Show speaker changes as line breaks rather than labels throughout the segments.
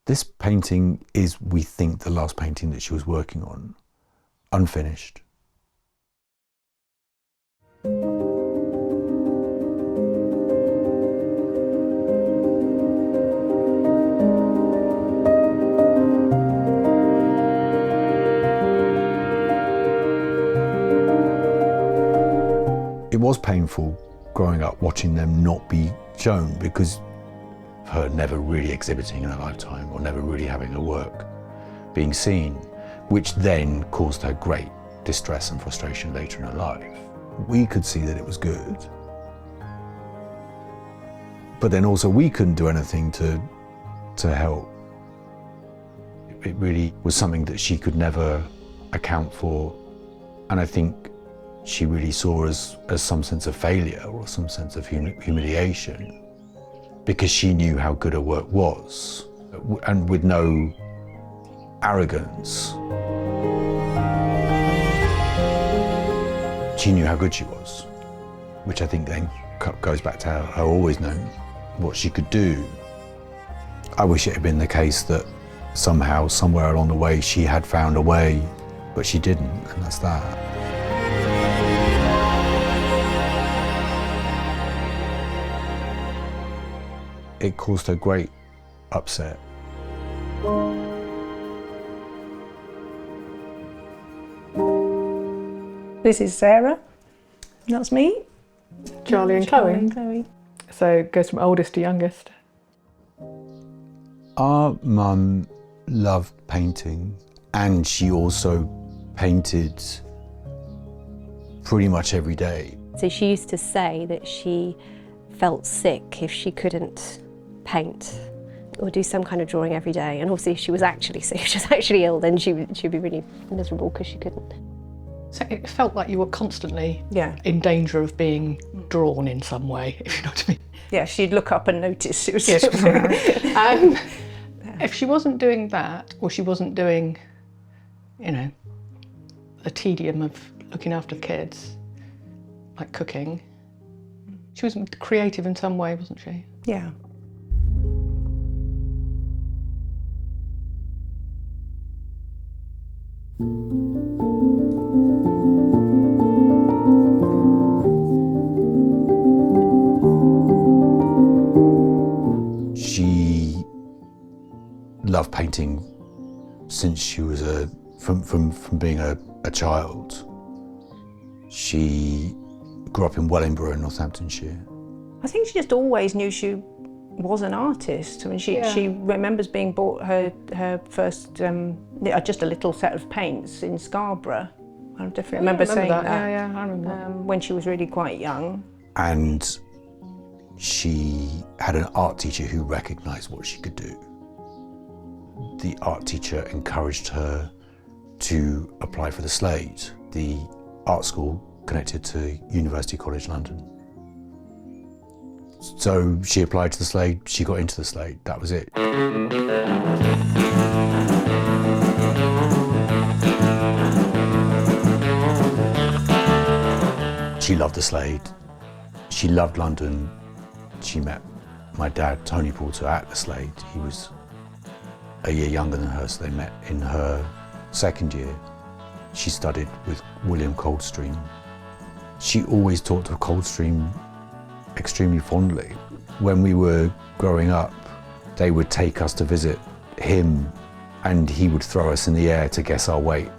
This painting is, we think, the last painting that she was working on, unfinished. It was painful growing up watching them not be shown, because of her never really exhibiting in her lifetime, or never really having her work being seen, which then caused her great distress and frustration later in her life. We could see that it was good, but then also we couldn't do anything to help. It really was something that she could never account for, and I think she really saw as some sense of failure or some sense of humiliation, because she knew how good her work was, and with no arrogance. She knew how good she was, which I think then goes back to her always knowing what she could do. I wish it had been the case that somehow, somewhere along the way, she had found a way, but she didn't, and that's that. It caused her great upset.
This is Sarah. That's me.
Charlie and Chloe. So it goes from oldest to youngest.
Our mum loved painting, and she also painted pretty much every day.
So she used to say that she felt sick if she couldn't paint or do some kind of drawing every day, and obviously if she was actually sick, if she was actually ill, then she'd be really miserable because she couldn't.
So it felt like you were constantly
Yeah.
in danger of being drawn in some way, if you know what I mean.
Yeah, she'd look up and notice it was.
Yes. If she wasn't doing that, or she wasn't doing, you know, the tedium of looking after the kids, like cooking, she was creative in some way, wasn't she?
Yeah.
She loved painting since she was from being a child. She grew up in Wellingborough in Northamptonshire.
I think she just always knew she was an artist. I mean, she remembers being bought her first just a little set of paints in Scarborough. I definitely remember saying that.
Yeah, I remember that.
When she was really quite young.
And she had an art teacher who recognised what she could do. The art teacher encouraged her to apply for the Slade, the art school connected to University College London. So she applied to the Slade, she got into the Slade, that was it. She loved the Slade, she loved London. She met my dad, Tony Porter, at the Slade. He was a year younger than her, so they met in her second year. She studied with William Coldstream. She always talked of Coldstream extremely fondly. When we were growing up, they would take us to visit him, and he would throw us in the air to guess our weight.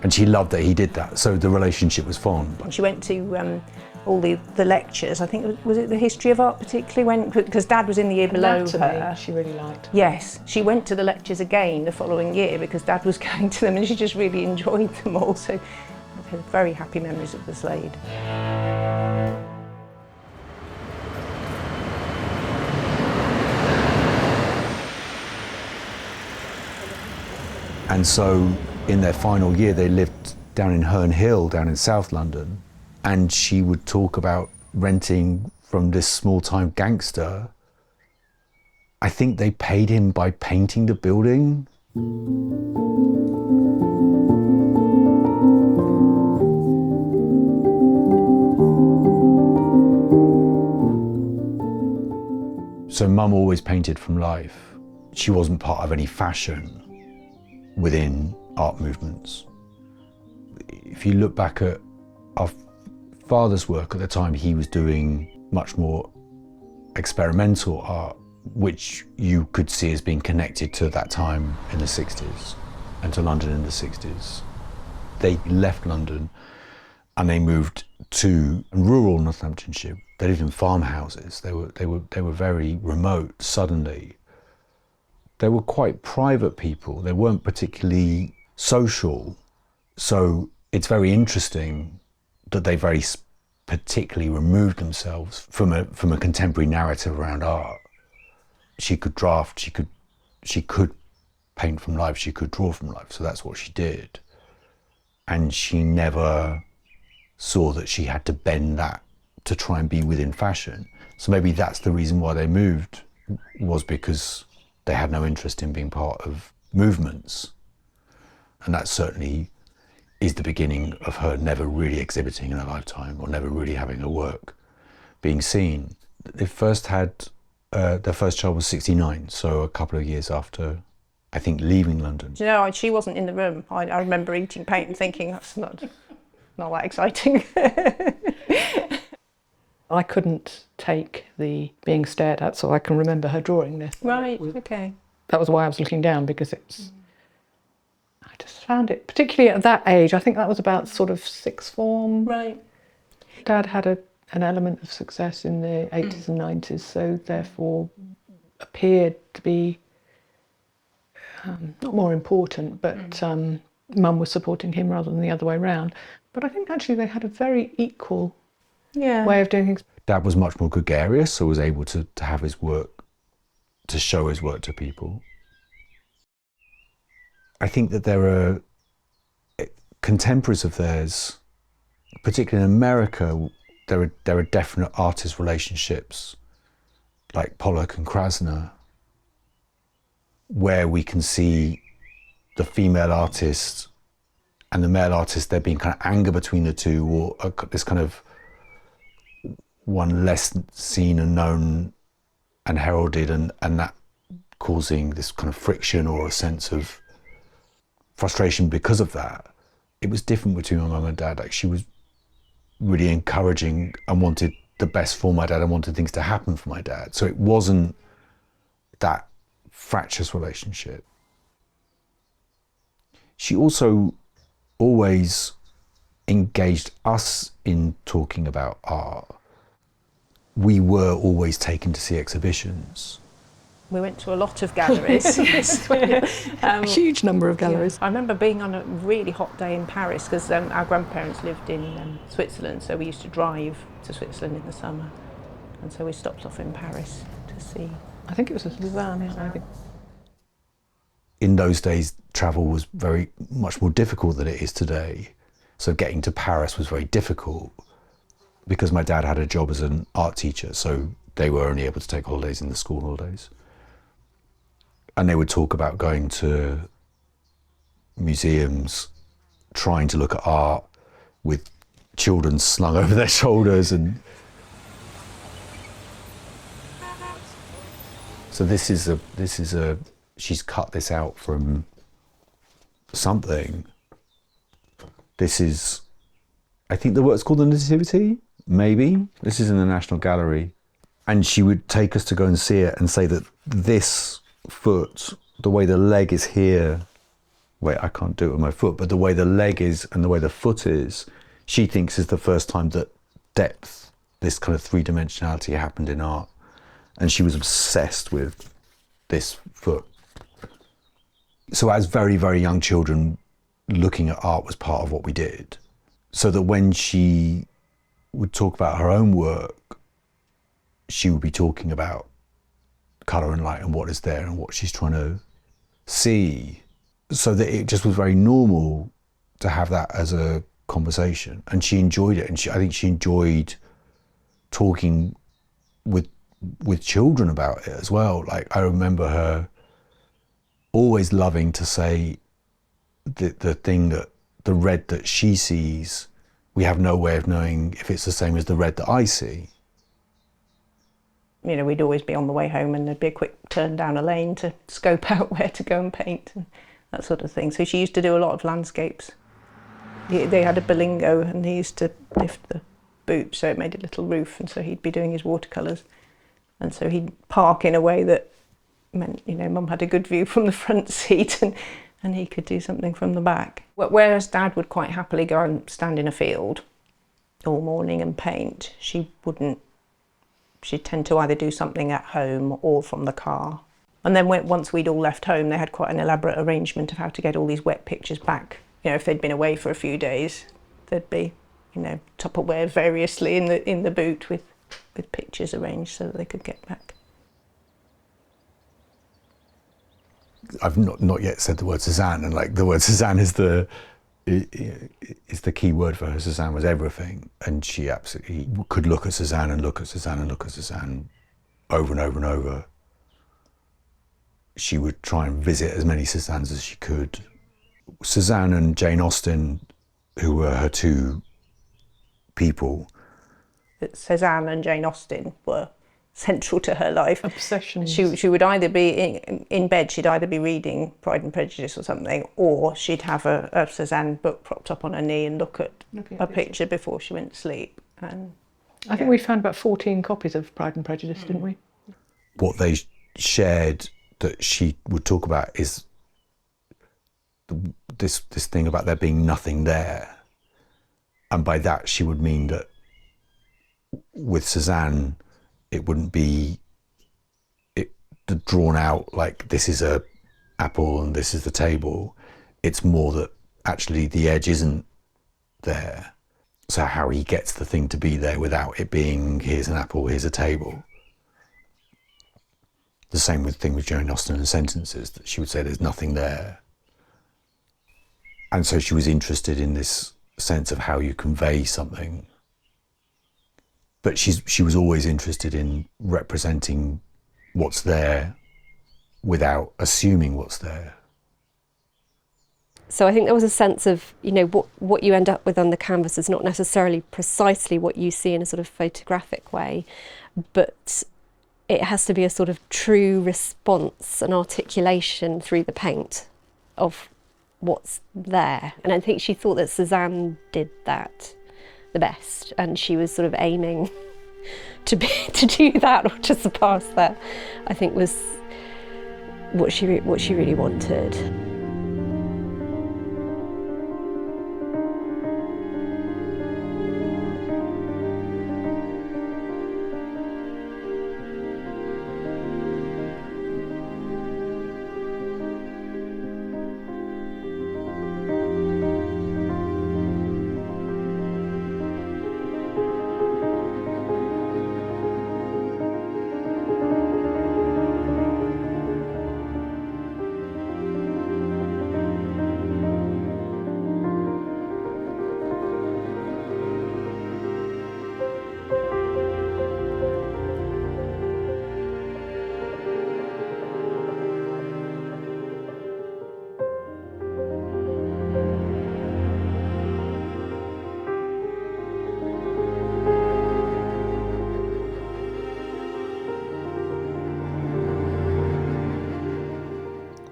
And she loved that he did that, so the relationship was fond.
She went to all the lectures. I think, was it the history of art particularly, because Dad was in the year below her.
She really liked.
Yes, she went to the lectures again the following year because Dad was going to them, and she just really enjoyed them all. So I have very happy memories of the Slade.
And so in their final year, they lived down in Herne Hill, down in South London, and she would talk about renting from this small-time gangster. I think they paid him by painting the building. So Mum always painted from life. she wasn't part of any fashion within art movements. If you look back at our father's work at the time, he was doing much more experimental art, which you could see as being connected to that time in the 60s and to London in the 60s. They left London and they moved to rural Northamptonshire. They lived in farmhouses. They were very remote suddenly. They were quite private people. They weren't particularly social. So it's very interesting that they very particularly removed themselves from a contemporary narrative around art. She could draft, she could paint from life, she could draw from life, so that's what she did. And she never saw that she had to bend that to try and be within fashion. So maybe that's the reason why they moved, was because they had no interest in being part of movements. And that certainly is the beginning of her never really exhibiting in her lifetime, or never really having her work being seen. They first had, their first child was 69, so a couple of years after, I think, leaving London.
You know, she wasn't in the room. I remember eating paint and thinking, that's not that exciting.
I couldn't take the being stared at, so I can remember her drawing this.
Right, okay.
That was why I was looking down, because it's... I just found it, particularly at that age, I think that was about sort of sixth form.
Right.
Dad had an element of success in the 80s and 90s, so therefore appeared to be not more important, but Mum was supporting him rather than the other way around. But I think actually they had a very equal way of doing things.
Dad was much more gregarious, so was able to have his work, to show his work to people. I think that there are contemporaries of theirs, particularly in America, there are definite artist relationships like Pollock and Krasner, where we can see the female artist and the male artist, there being kind of anger between the two, or this kind of one less seen and known and heralded, and that causing this kind of friction or a sense of frustration because of that. It was different between my mum and dad. Like, she was really encouraging and wanted the best for my dad and wanted things to happen for my dad. So it wasn't that fractious relationship. She also always engaged us in talking about art. We were always taken to see exhibitions.
We went to a lot of galleries.
A huge number of galleries.
I remember being on a really hot day in Paris, because our grandparents lived in Switzerland, so we used to drive to Switzerland in the summer. And so we stopped off in Paris to see.
I think it was a Euan, I think.
In those days, travel was very much more difficult than it is today. So getting to Paris was very difficult, because my dad had a job as an art teacher, so they were only able to take holidays in the school holidays. And they would talk about going to museums, trying to look at art with children slung over their shoulders. And so this is a, she's cut this out from something. This is, I think the work's called the Nativity, maybe. This is in the National Gallery. And she would take us to go and see it and say that this foot, the way the leg is here, wait, I can't do it with my foot, but the way the leg is and the way the foot is, she thinks is the first time that depth, this kind of three-dimensionality happened in art. And she was obsessed with this foot. So as very, very young children, looking at art was part of what we did. So that when she would talk about her own work, she would be talking about colour and light and what is there and what she's trying to see. So that it just was very normal to have that as a conversation. And she enjoyed it. And I think she enjoyed talking with children about it as well. Like, I remember her always loving to say the thing that the red that she sees, we have no way of knowing if it's the same as the red that I see.
we'd always be on the way home and there'd be a quick turn down a lane to scope out where to go and paint and that sort of thing. So she used to do a lot of landscapes. They had a belingo and he used to lift the boot so it made a little roof, and so he'd be doing his watercolours. And so he'd park in a way that meant, Mum had a good view from the front seat and he could do something from the back. Whereas Dad would quite happily go and stand in a field all morning and paint, she'd tend to either do something at home or from the car. And then once we'd all left home, they had quite an elaborate arrangement of how to get all these wet pictures back. If they'd been away for a few days, there'd be, Tupperware variously in the boot with pictures arranged so that they could get back.
I've not yet said the word Suzanne, and the word Suzanne is the key word for her. Suzanne was everything, and she absolutely could look at Suzanne and look at Suzanne and look at Suzanne over and over and over. She would try and visit as many Suzannes as she could. Suzanne and Jane Austen, who were her two people.
Suzanne and Jane Austen were central to her life.
Obsessions.
She would either be in bed, she'd either be reading Pride and Prejudice or something, or she'd have a Suzanne book propped up on her knee and look at a picture before she went to sleep. And
I think we found about 14 copies of Pride and Prejudice, didn't we?
What they shared that she would talk about is this thing about there being nothing there. And by that she would mean that with Suzanne, it wouldn't be drawn out like this is a apple and this is the table. It's more that actually the edge isn't there. So how he gets the thing to be there without it being here's an apple, here's a table. The same thing with Jane Austen and sentences, that she would say there's nothing there. And so she was interested in this sense of how you convey something. But she was always interested in representing what's there without assuming what's there.
So I think there was a sense of, what you end up with on the canvas is not necessarily precisely what you see in a sort of photographic way, but it has to be a sort of true response, an articulation through the paint of what's there. And I think she thought that Suzanne did that the best, and she was sort of aiming to do that or to surpass that, I think was what she really wanted.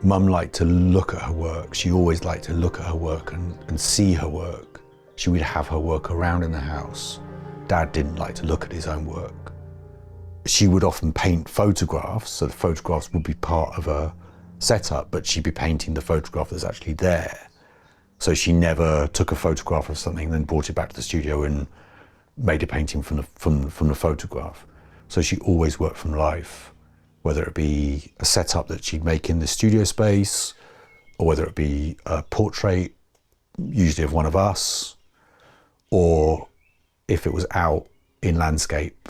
Mum liked to look at her work. She always liked to look at her work and see her work. She would have her work around in the house. Dad didn't like to look at his own work. She would often paint photographs, so the photographs would be part of a setup, but she'd be painting the photograph that's actually there. So she never took a photograph of something and then brought it back to the studio and made a painting from the photograph. So she always worked from life, whether it be a setup that she'd make in the studio space, or whether it be a portrait, usually of one of us, or if it was out in landscape,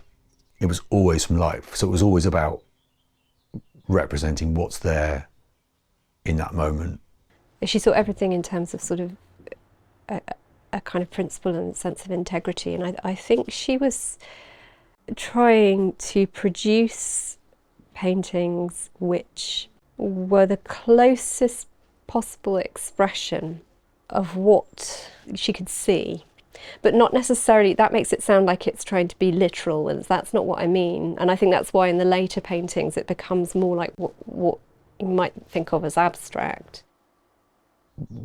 it was always from life. So it was always about representing what's there in that moment.
She saw everything in terms of sort of a kind of principle and sense of integrity, and I think she was trying to produce paintings which were the closest possible expression of what she could see. but not necessarily, that makes it sound like it's trying to be literal, and that's not what I mean. And I think that's why in the later paintings it becomes more like what you might think of as abstract.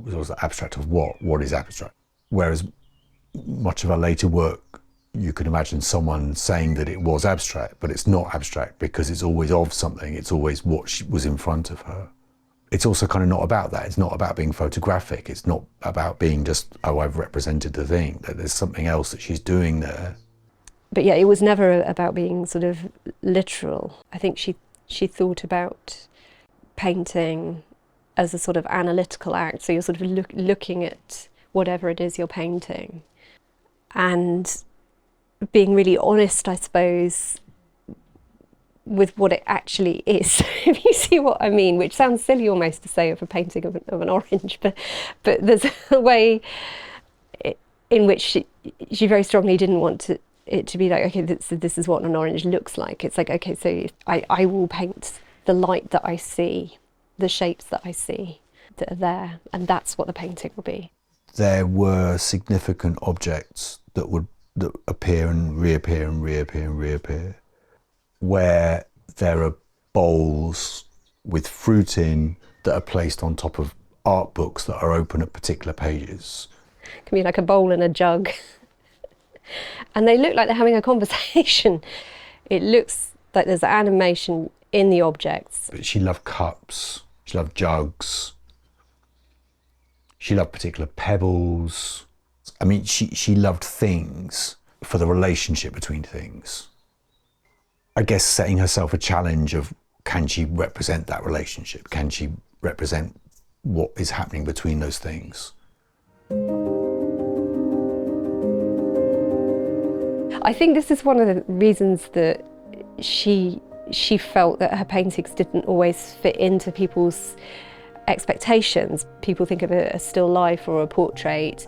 It was abstract of what? What is abstract? Whereas much of our later work, you could imagine someone saying that it was abstract, but it's not abstract because it's always of something. It's always what was in front of her. It's also kind of not about that. It's not about being photographic. It's not about being just, oh, I've represented the thing. That there's something else that she's doing there.
But yeah, it was never about being sort of literal. I think she thought about painting as a sort of analytical act. So you're sort of looking at whatever it is you're painting and being really honest, I suppose, with what it actually is, if you see what I mean, which sounds silly almost to say of a painting of an orange, but there's a way in which she very strongly didn't want it to be like, okay, this is what an orange looks like. It's like, okay, so I will paint the light that I see, the shapes that I see that are there, and that's what the painting will be.
There were significant objects that appear and reappear and reappear and reappear, where there are bowls with fruit in that are placed on top of art books that are open at particular pages.
It can be like a bowl and a jug. And they look like they're having a conversation. It looks like there's animation in the objects.
But she loved cups, she loved jugs, she loved particular pebbles. I mean, she loved things for the relationship between things. I guess setting herself a challenge of, can she represent that relationship? Can she represent what is happening between those things?
I think this is one of the reasons that she felt that her paintings didn't always fit into people's expectations. People think of a still life or a portrait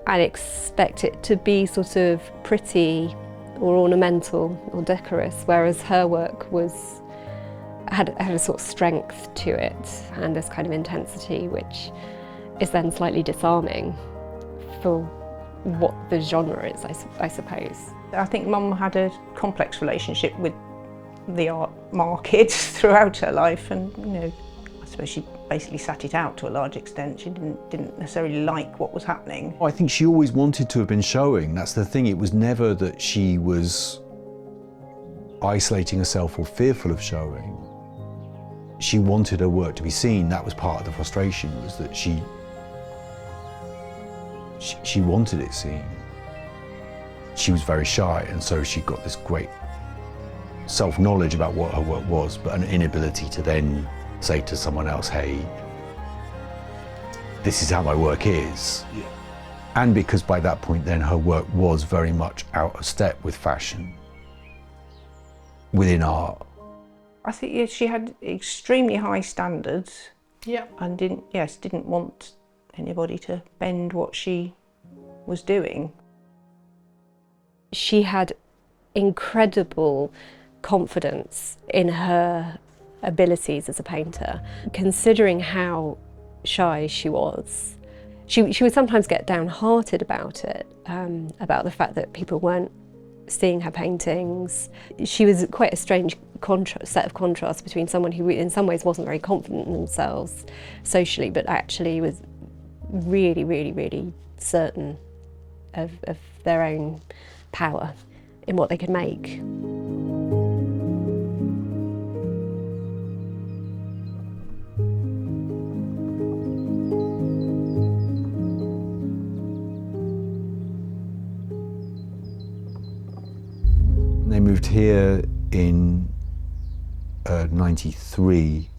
and expect it to be sort of pretty or ornamental or decorous, whereas her work had a sort of strength to it and this kind of intensity, which is then slightly disarming for what the genre is, I suppose.
I think Mum had a complex relationship with the art market throughout her life, and I suppose she basically sat it out to a large extent. She didn't necessarily like what was happening.
I think she always wanted to have been showing. That's the thing. It was never that she was isolating herself or fearful of showing. She wanted her work to be seen. That was part of the frustration, was that she wanted it seen. She was very shy, and so she got this great self-knowledge about what her work was, but an inability to then say to someone else, hey, this is how my work is. Yeah. And because by that point then her work was very much out of step with fashion within art.
I think she had extremely high standards.
Yeah.
And didn't want anybody to bend what she was doing.
She had incredible confidence in her abilities as a painter. Considering how shy she was, she would sometimes get downhearted about it, about the fact that people weren't seeing her paintings. She was quite a strange set of contrasts between someone who in some ways wasn't very confident in themselves socially, but actually was really, really, really certain of their own power in what they could make.
They moved here in 93.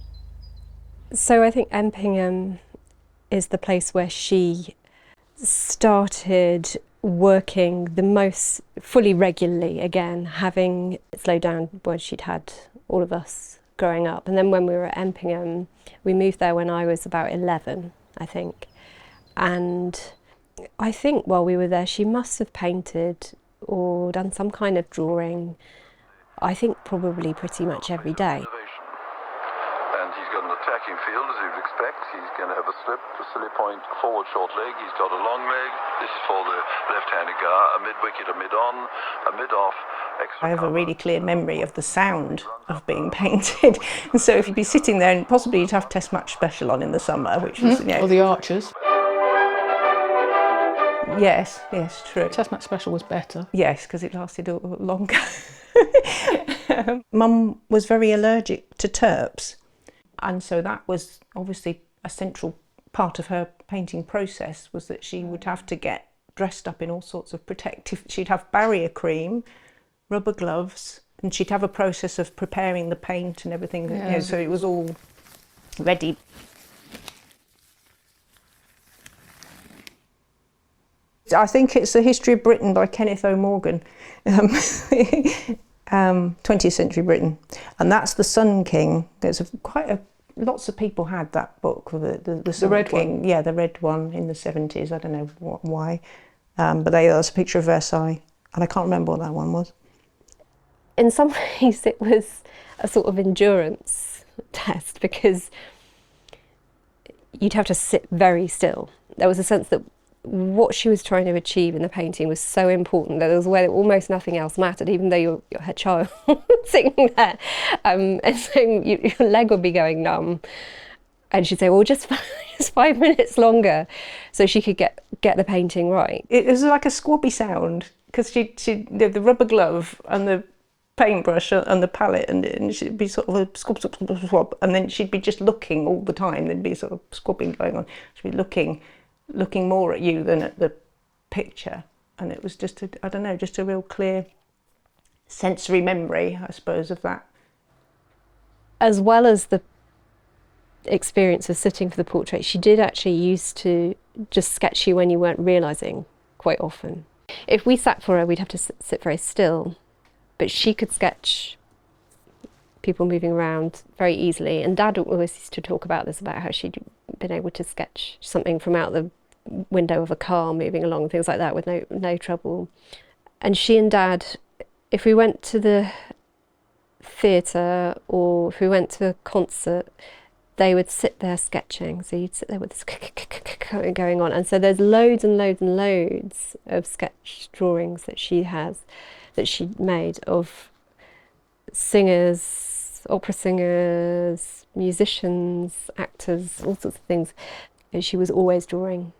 So I think Empingham is the place where she started working the most fully regularly again, having slowed down when she'd had all of us growing up. And then when we were at Empingham, we moved there when I was about 11, I think. And I think while we were there, she must have painted or done some kind of drawing, I think probably pretty much every day.
And he's got an attacking field, as you'd expect. He's going to have a slip, the silly point, forward short leg. He's got a long leg. This is for the left-handed guy. A mid-wicket, a mid-on, a mid-off.
I have a really clear memory of the sound of being painted. And so if you'd be sitting there, and possibly you'd have Test Match Special on in the summer, which was...
Or the Archers.
Yes, true.
Test Match Special was better.
Yes, because it lasted longer. Mum was very allergic to terps, and so that was obviously a central part of her painting process, was that she would have to get dressed up in all sorts of protective... She'd have barrier cream, rubber gloves, and she'd have a process of preparing the paint and everything, so it was all ready. I think it's The History of Britain by Kenneth O'Morgan, 20th century Britain, and that's the Sun King. There's lots of people had that book, the Sun
Red
King.
One.
Yeah, the red one in the 70s. I don't know why, but that's a picture of Versailles, and I can't remember what that one was.
In some ways, it was a sort of endurance test, because you'd have to sit very still. There was a sense that what she was trying to achieve in the painting was so important that there was a way that almost nothing else mattered, even though you're her child sitting there. And so your leg would be going numb. And she'd say, well, just 5 minutes longer, so she could get the painting right.
It was like a squabby sound, because she'd the rubber glove and the paintbrush and the palette, and she'd be sort of a squab, squab, squab, squab, and then she'd be just looking all the time. There'd be sort of squabbing going on. She'd be looking more at you than at the picture, and it was just just a real clear sensory memory, I suppose, of that.
As well as the experience of sitting for the portrait, she did actually used to just sketch you when you weren't realising quite often. If we sat for her, we'd have to sit very still, but she could sketch people moving around very easily. And Dad always used to talk about this, about how she'd been able to sketch something from out the window of a car moving along, things like that, with no trouble. And she and Dad, if we went to the theatre or if we went to a concert, they would sit there sketching. So you'd sit there with this going on. And so there's loads and loads and loads of sketch drawings that she made of singers, opera singers, musicians, actors, all sorts of things. And she was always drawing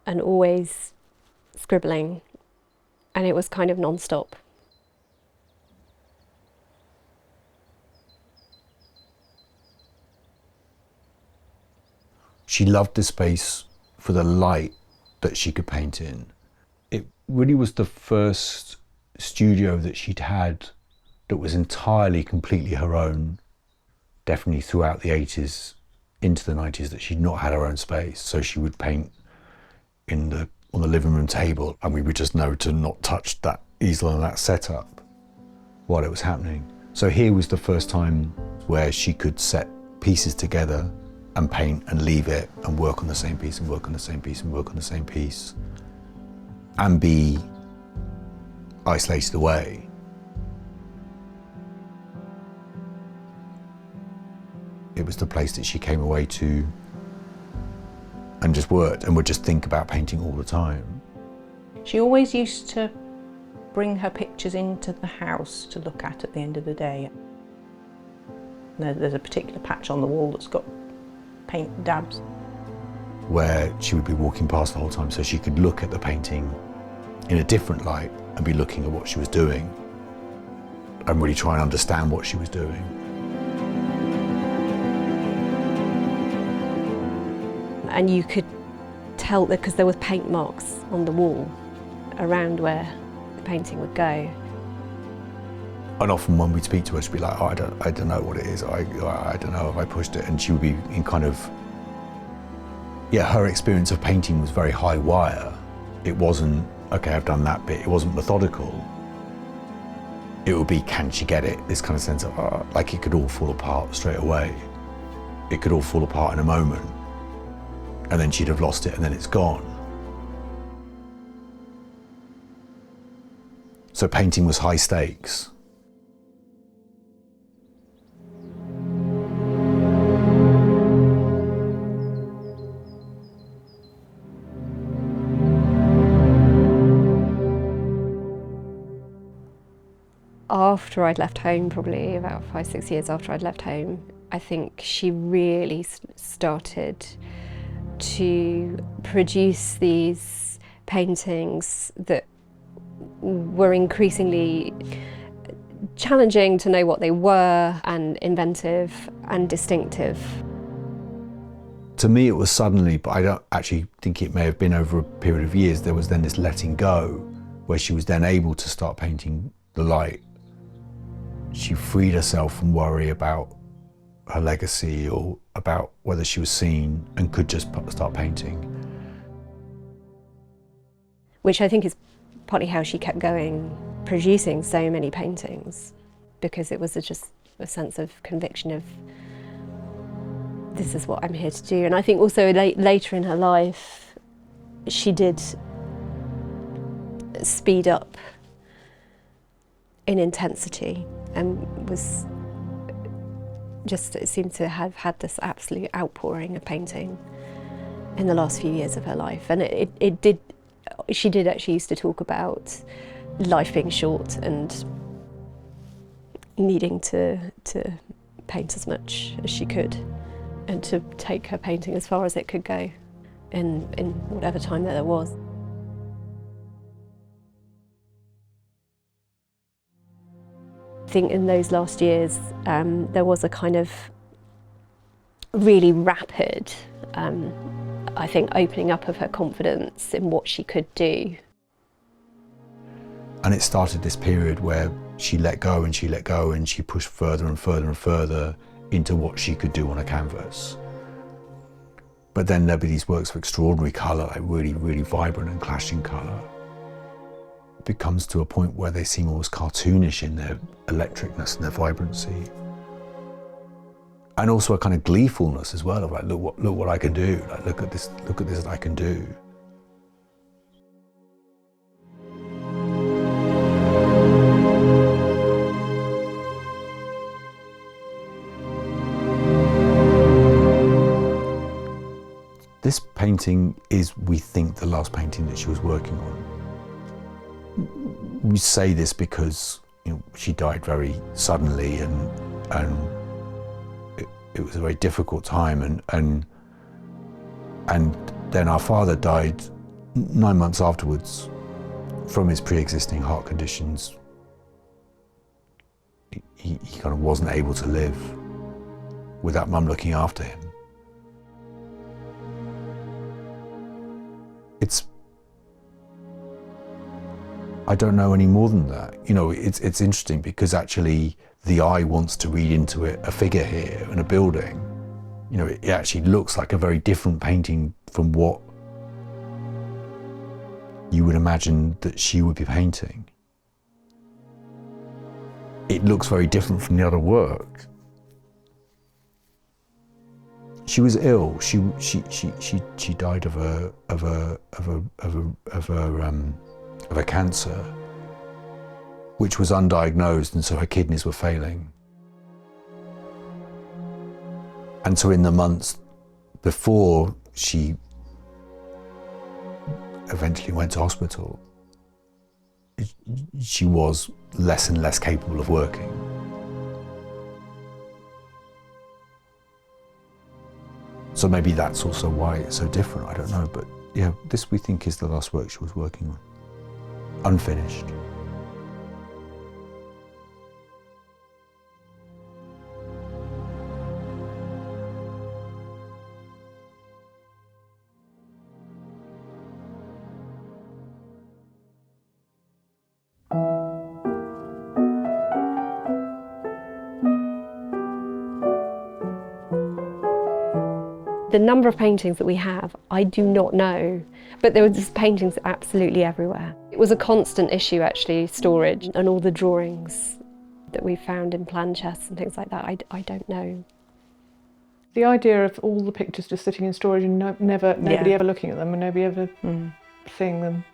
and always scribbling, and it was kind of non-stop.
She loved the space for the light that she could paint in. It really was the first studio that she'd had that was entirely, completely her own, definitely throughout the 80s into the 90s, that she'd not had her own space. So she would paint on the living room table, and we would just know to not touch that easel and that setup while it was happening. So here was the first time where she could set pieces together and paint and leave it and work on the same piece and work on the same piece and work on the same piece and be isolated away. It was the place that she came away to and just worked and would just think about painting all the time.
She always used to bring her pictures into the house to look at the end of the day. There's a particular patch on the wall that's got paint dabs.
Where she would be walking past the whole time, so she could look at the painting in a different light and be looking at what she was doing and really try and understand what she was doing.
And you could tell that because there was paint marks on the wall around where the painting would go.
And often when we'd speak to her, she'd be like, oh, I don't know what it is, I don't know if I pushed it. And she would be in kind of, her experience of painting was very high wire. It wasn't, okay, I've done that bit. It wasn't methodical. It would be, can she get it? This kind of sense of, like it could all fall apart straight away. It could all fall apart in a moment. And then she'd have lost it and then it's gone. So painting was high stakes.
after I'd left home, probably about 5-6 years after I'd left home, I think she really started to produce these paintings that were increasingly challenging to know what they were, and inventive and distinctive.
To me it was suddenly, but I don't actually think it may have been over a period of years. There was then this letting go where she was then able to start painting the light. She freed herself from worry about her legacy or about whether she was seen, and could just start painting.
Which I think is partly how she kept going, producing so many paintings, because it was just a sense of conviction of, this is what I'm here to do. And I think also later in her life, she did speed up in intensity, and was just, it seemed to have had this absolute outpouring of painting in the last few years of her life. And she did actually used to talk about life being short and needing to paint as much as she could, and to take her painting as far as it could go in whatever time that there was. I think in those last years there was a kind of really rapid, I think, opening up of her confidence in what she could do.
And it started this period where she let go and she let go, and she pushed further and further and further into what she could do on a canvas. But then there'd be these works of extraordinary colour, like really, really vibrant and clashing colour. It becomes to a point where they seem almost cartoonish in their electricness and their vibrancy. And also a kind of gleefulness as well, of like, look what I can do, like, look at this that I can do. This painting is, we think, the last painting that she was working on. We say this because, you know, she died very suddenly, and it was a very difficult time, and then our father died 9 months afterwards from his pre-existing heart conditions. He kind of wasn't able to live without Mum looking after him. I don't know any more than that. You know, it's interesting because actually the eye wants to read into it a figure here and a building. You know, it actually looks like a very different painting from what you would imagine that she would be painting. It looks very different from the other work. She was ill. She died of a cancer, which was undiagnosed, and so her kidneys were failing. And so in the months before she eventually went to hospital, she was less and less capable of working. So maybe that's also why it's so different, I don't know. But yeah, this we think is the last work she was working on, unfinished.
The number of paintings that we have, I do not know, but there were just paintings absolutely everywhere. It was a constant issue, actually, storage, and all the drawings that we found in plan chests and things like that, I don't know.
The idea of all the pictures just sitting in storage and nobody ever looking at them, and nobody ever seeing them,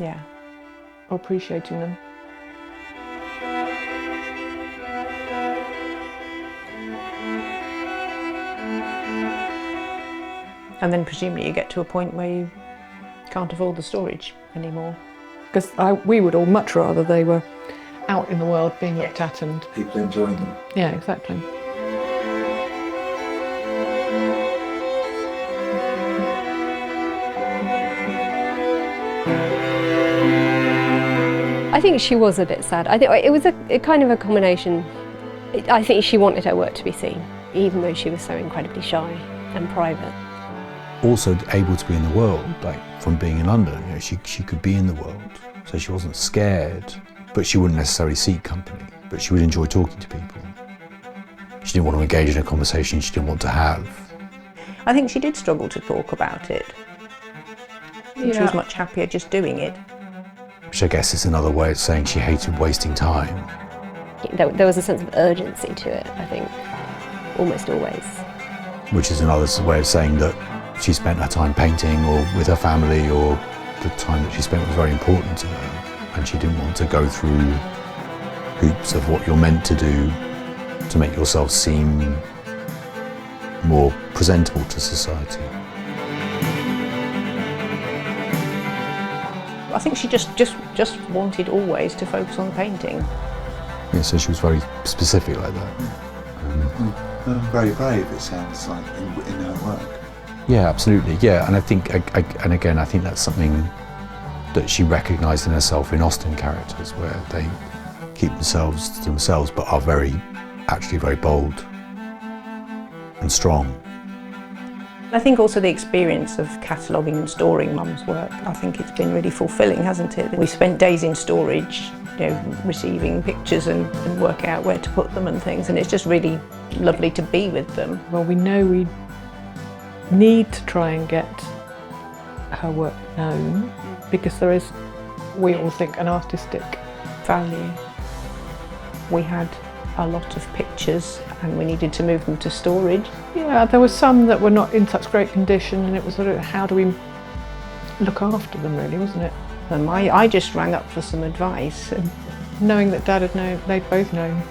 or appreciating them.
And then presumably you get to a point where you can't afford the storage anymore.
Because we would all much rather they were out in the world being looked at and...
People enjoying them.
Yeah, exactly.
I think she was a bit sad. I think it was a kind of a combination. I think she wanted her work to be seen, even though she was so incredibly shy and private.
Also able to be in the world, like from being in London, you know, she could be in the world, so she wasn't scared, but she wouldn't necessarily seek company, but she would enjoy talking to people. She didn't want to engage in a conversation she didn't want to have.
I think she did struggle to talk about it.
Yeah.
She was much happier just doing it.
Which I guess is another way of saying she hated wasting time.
There was a sense of urgency to it, I think, almost always.
Which is another way of saying that she spent her time painting or with her family, or the time that she spent was very important to her, and she didn't want to go through hoops of what you're meant to do to make yourself seem more presentable to society.
I think she just wanted always to focus on painting.
Yeah, so she was very specific like that.
Very brave, it sounds like, in her work.
Yeah, absolutely. Yeah, and I think, and again, I think that's something that she recognised in herself in Austen characters, where they keep themselves to themselves, but are actually very bold and strong.
I think also the experience of cataloguing and storing Mum's work, I think it's been really fulfilling, hasn't it? We spent days in storage, you know, receiving pictures and work out where to put them and things, and it's just really lovely to be with them.
Well, we know we need to try and get her work known, because there is, we all think, an artistic
Value. We had a lot of pictures and we needed to move them to storage.
Yeah, there were some that were not in such great condition, and it was sort of, how do we look after them, really, wasn't it?
And I just rang up for some advice. And
Knowing that Dad had known, they'd both known.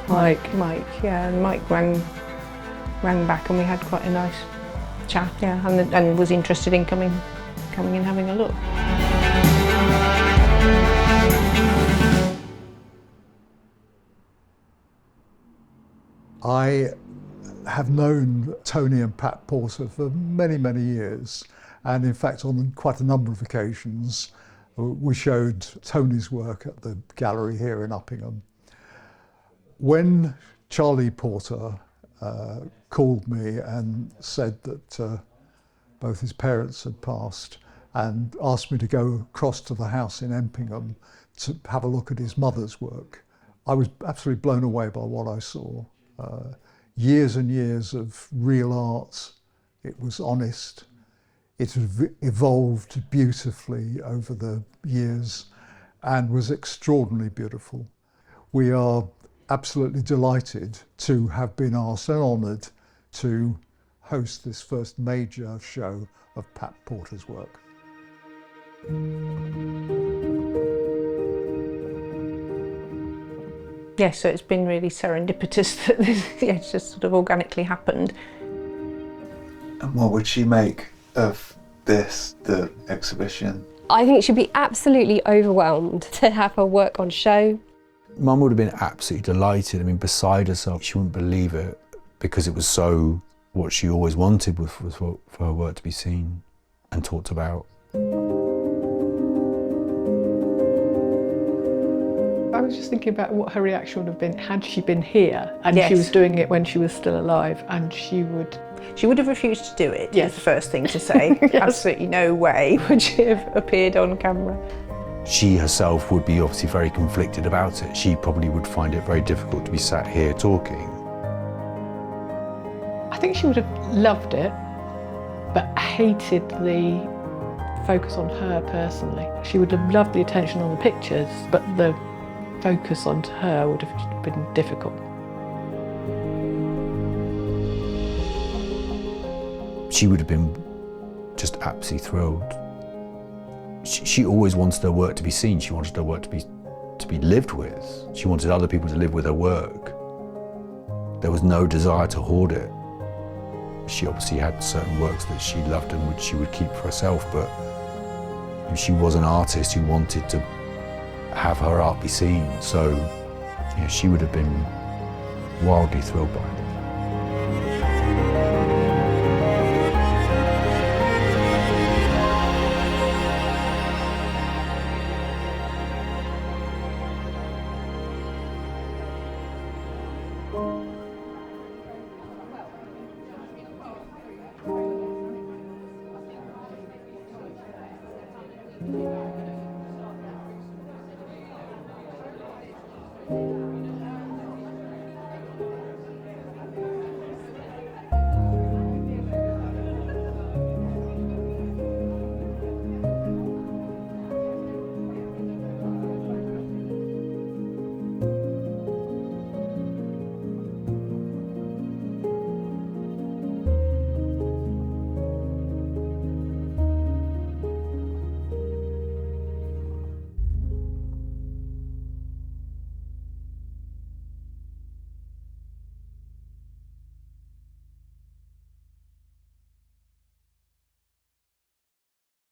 Mike, yeah, and Mike rang back and we had quite a nice chat, yeah, and was interested in coming and having a look.
I have known Tony and Pat Porter for many, many years, and in fact on quite a number of occasions we showed Tony's work at the gallery here in Uppingham. When Charlie Porter called me and said that both his parents had passed and asked me to go across to the house in Empingham to have a look at his mother's work, I was absolutely blown away by what I saw. Years and years of real art. It was honest. It evolved beautifully over the years and was extraordinarily beautiful. We are absolutely delighted to have been asked and honoured to host this first major show of Pat Porter's work.
Yes, so it's been really serendipitous that this, yeah, it's just sort of organically happened.
And what would she make of this, the exhibition?
I think she'd be absolutely overwhelmed to have her work on show.
Mum would have been absolutely delighted, I mean, beside herself. She wouldn't believe it, because it was so what she always wanted was for her work to be seen and talked about.
I was just thinking about what her reaction would have been had she been here and
Yes.
she was doing it when she was still alive, and she would
have refused to do it,
Yes.
is the first thing to say.
Yes.
Absolutely no way would she have appeared on camera.
She herself would be obviously very conflicted about it. She probably would find it very difficult to be sat here talking.
I think she would have loved it, but hated the focus on her personally. She would have loved the attention on the pictures, but the focus on her would have been difficult.
She would have been just absolutely thrilled. She always wanted her work to be seen. She wanted her work to be lived with. She wanted other people to live with her work. There was no desire to hoard it. She obviously had certain works that she loved and she would keep for herself, but she was an artist who wanted to have her art be seen. So she would have been wildly thrilled by it.